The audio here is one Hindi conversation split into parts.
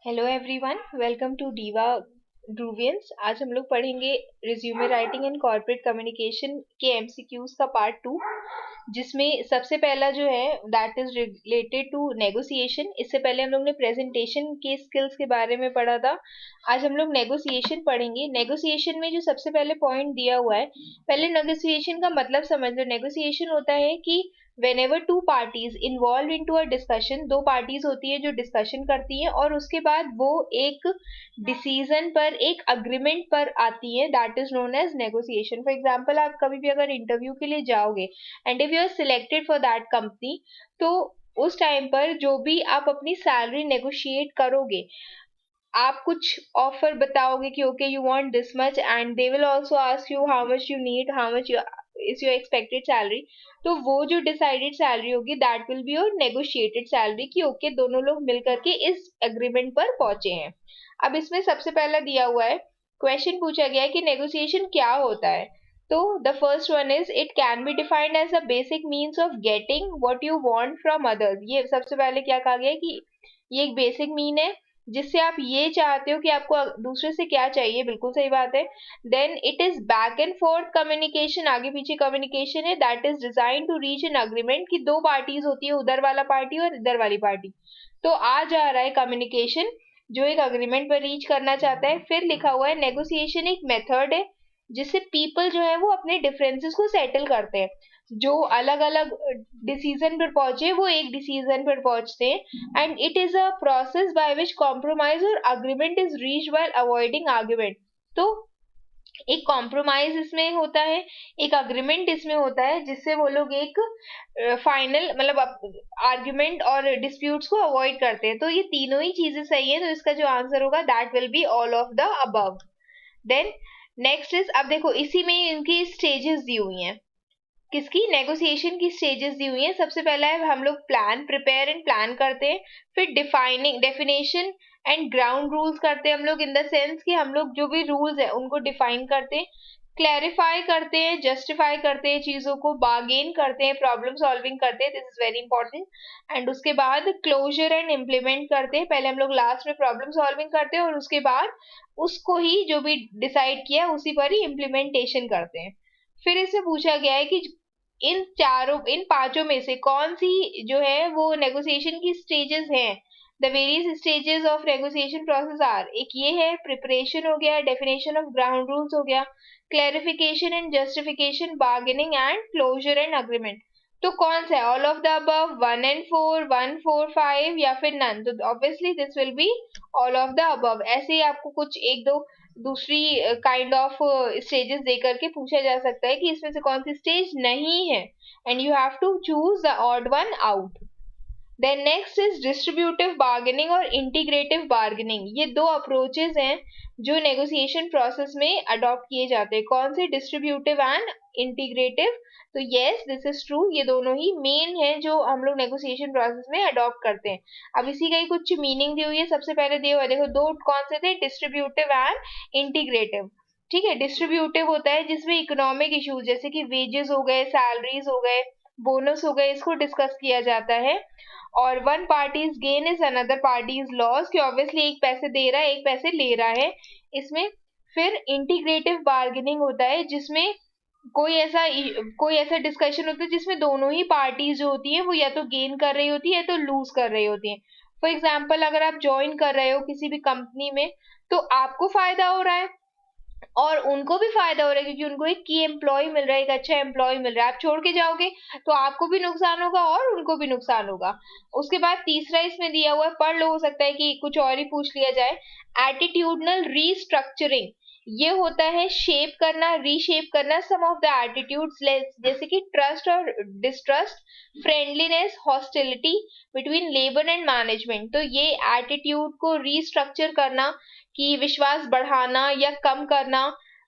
हेलो एवरीवन, वेलकम टू डीवा ड्रूवियंस। आज हम लोग पढ़ेंगे resume writing and corporate communication के एमसीक्यूज का पार्ट 2, जिसमें सबसे पहला जो है that is related to negotiation. इससे पहले हम लोग ने प्रेजेंटेशन के स्किल्स के बारे में पढ़ा था। आज हम लोग नेगोशिएशन पढ़ेंगे। नेगोशिएशन में जो सबसे पहले पॉइंट दिया हुआ है, पहले नेगोशिएशन का मतलब समझ लो। नेगोशिएशन होता है कि whenever two parties involved into a discussion, दो पार्टीज होती है जो डिस्कशन करती हैं और उसके बाद वो एक डिसीजन पर, एक अग्रीमेंट पर आती है, that is known as negotiation. For example, आप कभी भी अगर इंटरव्यू के लिए जाओगे and if you are selected for that company, तो उस टाइम पर जो भी आप अपनी सैलरी नेगोशिएट करोगे, आप कुछ ऑफर बताओगे कि okay you want this much and they will also ask you how much you need, how much is your expected salary. तो वो जो डिसाइडेड सैलरी होगी that will be your negotiated salary, कि ओके दोनों लोग मिलकर के इस एग्रीमेंट पर पहुंचे हैं। अब इसमें सबसे पहला दिया हुआ है, क्वेश्चन पूछा गया है कि नेगोशिएशन क्या होता है। तो the first one is it can be defined as a basic means of getting what you want from others. ये सबसे पहले क्या कहा गया है कि ये एक बेसिक मीन है जिससे आप ये चाहते हो कि आपको दूसरे से क्या चाहिए। बिल्कुल सही बात है। Then it is back and forth communication, आगे पीछे कम्युनिकेशन है that is design to reach an agreement, कि दो पार्टीज होती है, उधर वाला पार्टी और इधर वाली पार्टी। तो आ जा रहा है कम्युनिकेशन जो एक अग्रीमेंट पर रीच करना चाहता है। फिर लिखा हुआ है नेगोशिएशन एक मेथड है जिससे पीपल जो है वो अपने डिफरेंसेस को सेटल करते हैं। जो अलग अलग डिसीजन पर पहुंचे वो एक डिसीजन पर पहुंचते हैं। And it is a process by which compromise और agreement is reach while avoiding argument. तो एक कॉम्प्रोमाइज इसमें होता है, एक अग्रीमेंट इसमें होता है, जिससे वो लोग एक फाइनल मतलब आर्ग्यूमेंट और डिस्प्यूट्स को अवॉइड करते हैं। तो ये तीनों ही चीजें सही है, तो इसका जो आंसर होगा that will be all of the above. Then next is, अब देखो इसी में इनकी स्टेजेस दी हुई हैं। किसकी? नेगोशिएशन की स्टेजेस दी हुई हैं। सबसे पहला है हम लोग प्लान, प्रिपेयर एंड प्लान करते हैं। फिर defining, definition and ground rules करते हैं हम लोग, इन द सेंस कि हम लोग जो भी रूल्स है उनको डिफाइन करते हैं। क्लैरिफाई करते हैं, जस्टिफाई करते हैं चीजों को, बार्गेन करते हैं, प्रॉब्लम सॉल्विंग करते हैं, this is very important. And उसके बाद क्लोजर एंड इम्प्लीमेंट करते हैं। पहले हम लोग लास्ट में प्रॉब्लम सॉल्विंग करते हैं और उसके बाद उसको ही जो भी डिसाइड किया उसी पर ही इम्प्लीमेंटेशन करते हैं। फिर इससे पूछा गया है कि इन पांचों में से कौन सी जो है वो नेगोशिएशन की स्टेजेस हैं। The various stages of negotiation process are, एक ये है प्रिपरेशन हो गया, डेफिनेशन ऑफ ग्राउंड रूल्स हो गया, clarification and justification, bargaining and closer and agreement. तो कौन सा है? All of the above, 1 and 4, 1, 4, 5 या फिर नन? तो obviously this will be all of the above. ऐसे ही आपको कुछ एक दो दूसरी काइंड ऑफ स्टेजेस दे करके पूछा जा सकता है कि इसमें से कौन सी स्टेज नहीं है, and you have to choose the odd one out. Then next is distributive bargaining और इंटीग्रेटिव बार्गेनिंग। ये दो अप्रोचेस हैं जो नेगोशिएशन प्रोसेस में अडॉप्ट किए जाते हैं। कौन से? Distributive and integrative. तो यस दिस इज ट्रू, ये दोनों ही मेन है जो हम लोग नेगोशिएशन प्रोसेस में अडॉप्ट करते हैं। अब इसी का ही कुछ मीनिंग दी हुई है। सबसे पहले दिया हुआ है, देखो दो कौन से थे? Distributive and integrative. ठीक है, डिस्ट्रीब्यूटिव होता है जिसमें इकोनॉमिक इश्यूज जैसे कि वेजेस हो गए, सैलरीज हो गए, बोनस हो गए, इसको डिस्कस किया जाता है। और one parties gain is another parties loss, कि ऑब्वियसली एक पैसे दे रहा है एक पैसे ले रहा है इसमें। फिर इंटीग्रेटिव बार्गेनिंग होता है जिसमें कोई ऐसा डिस्कशन होता है जिसमें दोनों ही पार्टीज जो होती है वो या तो गेन कर रही होती है या तो लूज कर रही होती है। फॉर एग्जाम्पल, अगर आप ज्वाइन कर रहे हो किसी भी कंपनी में तो आपको फायदा हो रहा है और उनको भी फायदा हो रहा है, क्योंकि उनको एक की एम्प्लॉय मिल रहा है, एक अच्छा एम्प्लॉय मिल रहा है। आप छोड़ के जाओगे तो आपको भी नुकसान होगा और उनको भी नुकसान होगा। उसके बाद तीसरा इसमें दिया हुआ है, पढ़ लो, हो सकता है कि कुछ और ही पूछ लिया जाए। एटीट्यूडनल रीस्ट्रक्चरिंग, ये होता है शेप करना, रीशेप करना सम ऑफ द एटीट्यूड्स, जैसे कि ट्रस्ट और distrust, friendliness, hostility between labour and management. तो ये एटीट्यूड को रीस्ट्रक्चर करना, कि विश्वास बढ़ाना या कम करना,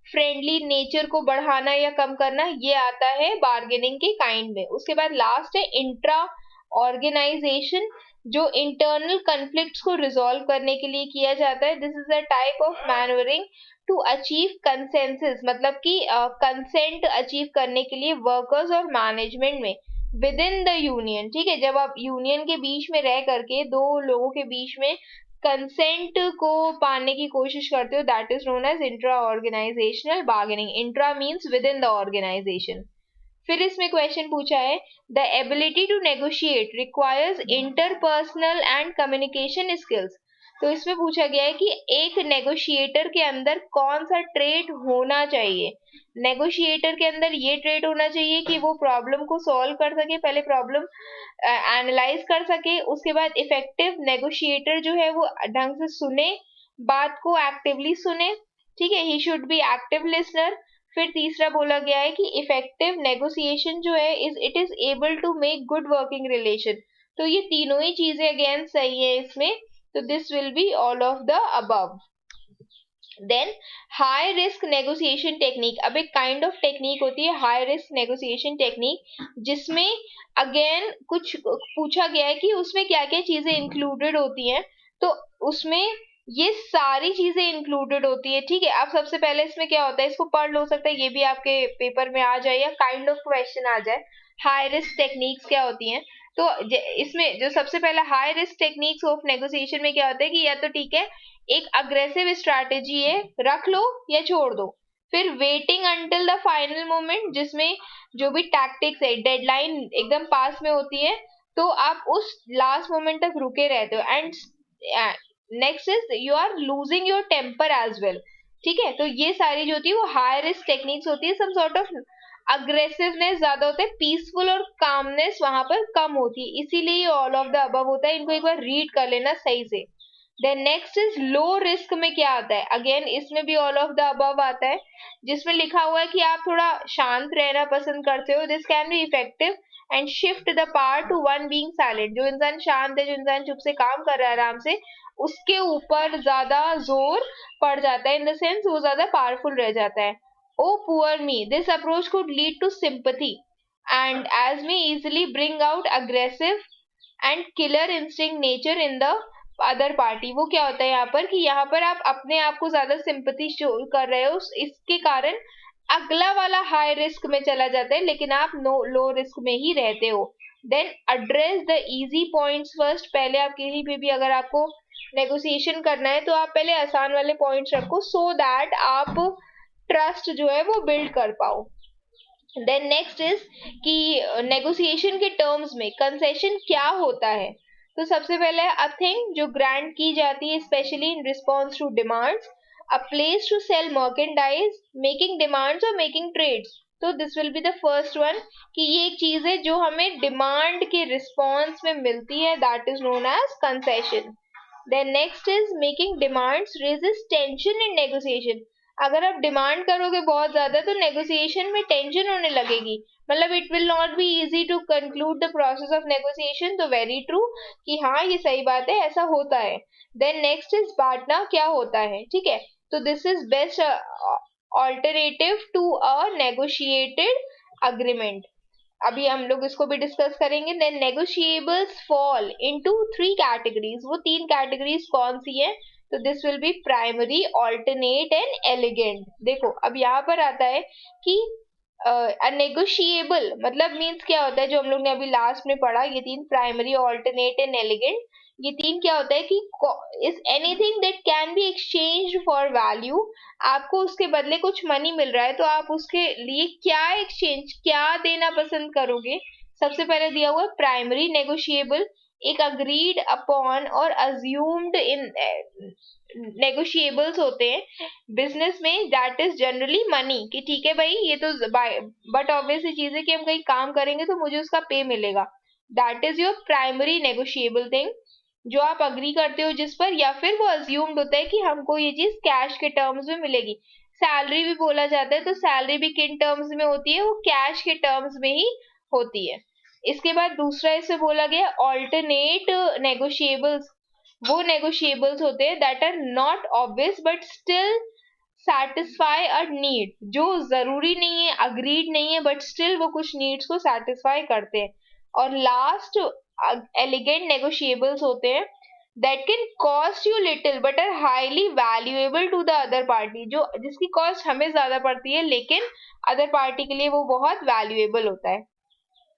फ्रेंडली नेचर को बढ़ाना या कम करना, ये आता है बार्गेनिंग के काइंड में। उसके बाद लास्ट है इंट्रा ऑर्गेनाइजेशन, जो इंटरनल कन्फ्लिक्ट्स को रिजॉल्व करने के लिए किया जाता है। This is a type of manoeuvring to achieve consensus, मतलब कि कंसेंट अचीव करने के लिए वर्कर्स और मैनेजमेंट में विद इन द यूनियन। ठीक है, जब आप यूनियन के बीच में रह करके दो लोगों के बीच में कंसेंट को पाने की कोशिश करते हो, that is known as intra organizational bargaining. Intra means within the organization. फिर इसमें क्वेश्चन पूछा है, the ability to negotiate requires interpersonal and communication skills. तो इसमें पूछा गया है कि एक नेगोशिएटर के अंदर कौन सा ट्रेट होना चाहिए। नेगोशिएटर के अंदर ये ट्रेट होना चाहिए कि वो प्रॉब्लम को सॉल्व कर सके, पहले प्रॉब्लम एनालाइज कर सके, उसके बाद इफेक्टिव नेगोशिएटर जो है वो ढंग से सुने, बात को एक्टिवली सुने, ठीक है, he should be active listener. फिर तीसरा बोला गया है कि इफेक्टिव नेगोशिएशन जो है it is able to make good working relation. तो ये तीनों ही चीजें अगेन सही है इसमें, तो this will be all of the above. Then high risk negotiation technique. अब एक काइंड ऑफ टेक्निक होती है हाई रिस्क नेगोशिएशन टेक्निक, जिसमें अगेन कुछ पूछा गया है कि उसमें क्या क्या चीजें इंक्लूडेड होती हैं। तो उसमें ये सारी चीजें इंक्लूडेड होती है, ठीक है। अब सबसे पहले इसमें क्या होता है, इसको पढ़ लो, सकता है ये भी आपके पेपर में आ जाए या काइंड ऑफ क्वेश्चन आ जाए। हाई रिस्क टेक्निक्स क्या होती हैं, तो इसमें जो सबसे पहला high risk techniques of negotiation में क्या होता है कि या तो ठीक है एक अग्रेसिव स्ट्रैटेजी है, रख लो या छोड़ दो। फिर waiting until the final moment, जिसमें जो भी टैक्टिक्स है, डेडलाइन एकदम पास में होती है तो आप उस लास्ट मोमेंट तक रुके रहते हो। And next is you are losing your temper as well, ठीक है। तो ये सारी जो होती है वो हाई रिस्क टेक्निक्स होती है। सम सॉर्ट ऑफ अग्रेसिवनेस ज्यादा होता है, पीसफुल और कामनेस वहां पर कम होती है, इसीलिए ऑल ऑफ द अबव होता है। इनको एक बार रीड कर लेना सही से। Then next is low risk में क्या आता है, अगेन इसमें भी ऑल ऑफ द अबव आता है, जिसमें लिखा हुआ है कि आप थोड़ा शांत रहना पसंद करते हो। This can be effective and shift the power to one being silent. जो इंसान शांत है, जो इंसान चुप से काम कर रहा है आराम से, उसके ऊपर ज्यादा जोर पड़ जाता है, इन द सेंस वो ज्यादा पावरफुल रह जाता है। Oh poor me, this approach could lead to sympathy and as me easily bring out aggressive and killer instinct nature in the other party. वो क्या होता है यहाँ पर कि यहाँ पर आप अपने आप को ज्यादा सिंपैथी शो कर रहे हो, इसके कारण अगला वाला हाई रिस्क में चला जाता है, लेकिन आप लो रिस्क में ही रहते हो। Then address the easy points first. पहले आप कहीं पे भी अगर आपको नेगोशिएशन करना है तो आप पहले आसान वाले पॉइंट्स रखो, सो दैट आप ट्रस्ट जो है वो बिल्ड कर पाओ। देन नेक्स्ट इज कि नेगोशिएशन के टर्म्स में कंसेशन क्या होता है। तो सबसे पहले अ थिंग जो ग्रांट की जाती है specially in response to demands, a place to sell merchandise, making demands और मेकिंग ट्रेड्स। तो this will be the first one कि ये एक चीज है जो हमें डिमांड के रिस्पॉन्स में मिलती है, that is known as concession. Then next is making demands raises tension in negotiation. अगर आप डिमांड करोगे बहुत ज्यादा तो नेगोशिएशन में टेंशन होने लगेगी, मतलब it will not be easy to conclude the process of negotiation. तो वेरी ट्रू कि हाँ ये सही बात है, ऐसा होता है। देन नेक्स्ट इज बांटना क्या होता है, ठीक है। तो this is best alternative to a negotiated agreement. अभी हम लोग इसको भी डिस्कस करेंगे। Then negotiables fall into three categories. वो तीन कैटेगरीज कौन सी है, तो this will be primary, alternate and elegant. देखो अब यहाँ पर आता है कि नेगोशिएबल मतलब मीन्स क्या होता है, जो हम लोग ने अभी लास्ट में पढ़ा, ये तीन प्राइमरी, ऑल्टरनेट एंड एलिगेंट, ये तीन क्या होता है कि is anything that can be exchanged for value. आपको उसके बदले कुछ मनी मिल रहा है तो आप उसके लिए क्या एक्सचेंज, क्या देना पसंद करोगे। सबसे पहले दिया हुआ है प्राइमरी नेगोशिएबल, एक अग्रीड अपॉन और अज्यूम्ड इन नेगोशिएबल्स होते हैं बिजनेस में, दैट इज जनरली मनी, कि ठीक है भाई ये तो बट ऑब्वियस चीज है कि हम कहीं काम करेंगे तो मुझे उसका पे मिलेगा, that is your primary negotiable thing, जो आप अग्री करते हो जिस पर, या फिर वो अज्यूम्ड होता है कि हमको ये चीज कैश के टर्म्स में मिलेगी। सैलरी भी बोला जाता है, तो सैलरी भी किन टर्म्स में होती है, वो कैश के टर्म्स में ही होती है। इसके बाद दूसरा इसे बोला गया ऑल्टरनेट नेगोशिएबल्स। वो नेगोशिएबल्स होते हैं that are not obvious but still satisfy a need, जो जरूरी नहीं है, अग्रीड नहीं है, बट स्टिल वो कुछ नीड्स को सेटिस्फाई करते हैं। और लास्ट एलिगेंट नेगोशिएबल्स होते हैं that can cost you little but are highly valuable to the other party, जो जिसकी कॉस्ट हमें ज्यादा पड़ती है लेकिन अदर पार्टी के लिए वो बहुत वैल्यूएबल होता है।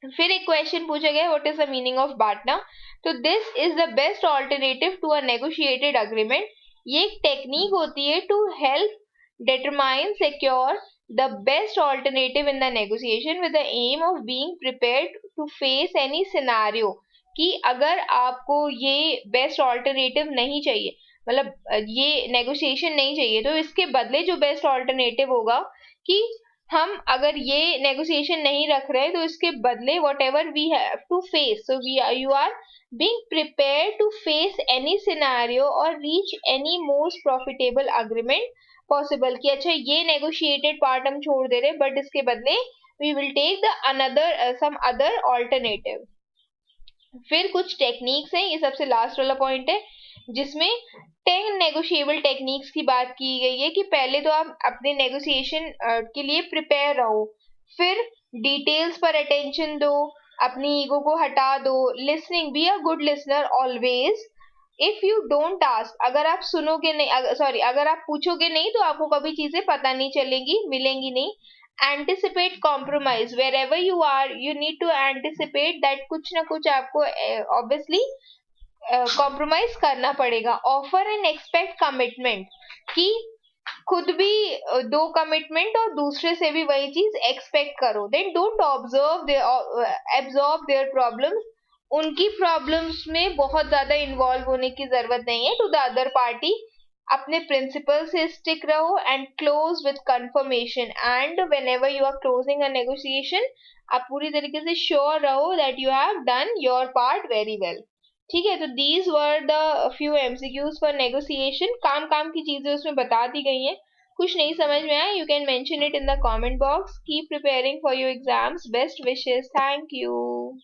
फिर एक क्वेश्चन पूछा गया, what is the meaning of BATNA. तो this is the best alternative to a negotiated agreement. ये एक टेक्निक होती है to help determine secure the best alternative in the negotiation with the aim of being prepared to face any scenario। कि अगर आपको ये बेस्ट ऑल्टरनेटिव नहीं चाहिए, मतलब ये नेगोशिएशन नहीं चाहिए, तो इसके बदले जो बेस्ट ऑल्टरनेटिव होगा कि हम अगर ये नेगोशिएशन नहीं रख रहे तो इसके बदले whatever we have to face, so we you are being prepared to face any scenario or reach any most profitable agreement possible। कि अच्छा ये negotiated part हम छोड़ दे रहे, बट इसके बदले we will take the another some other alternative। फिर कुछ टेक्निक्स हैं, ये सबसे लास्ट वाला पॉइंट है जिसमें 10 नेगोशिएबल टेक्निक्स की बात की गई है कि पहले तो आप अपने नेगोशिएशन के लिए प्रिपेयर रहो, फिर डिटेल्स पर अटेंशन दो, अपनी ईगो को हटा दो, listening, be a good listener always. If you don't ask, अगर आप सुनोगे नहीं, सॉरी अगर आप पूछोगे नहीं तो आपको कभी चीजें पता नहीं चलेंगी, मिलेंगी नहीं। Anticipate compromise, wherever you are you need to anticipate that कुछ ना कुछ आपको ऑब्वियसली कॉम्प्रोमाइज करना पड़ेगा। ऑफर एंड एक्सपेक्ट कमिटमेंट, कि खुद भी दो कमिटमेंट और दूसरे से भी वही चीज एक्सपेक्ट करो। Then don't absorb their problems, उनकी प्रॉब्लम्स में बहुत ज्यादा इन्वॉल्व होने की जरूरत नहीं है टू द अदर पार्टी। अपने प्रिंसिपल से स्टिक रहो and close with confirmation. And whenever you are closing a negotiation, आप पूरी तरीके से श्योर रहो that you have done your part very well. ठीक है, तो these were the few MCQs for negotiation. काम काम की चीजें उसमें बता दी गई हैं। कुछ नहीं समझ में आया, you can mention it in the comment box. Keep preparing for your exams, best wishes, thank you.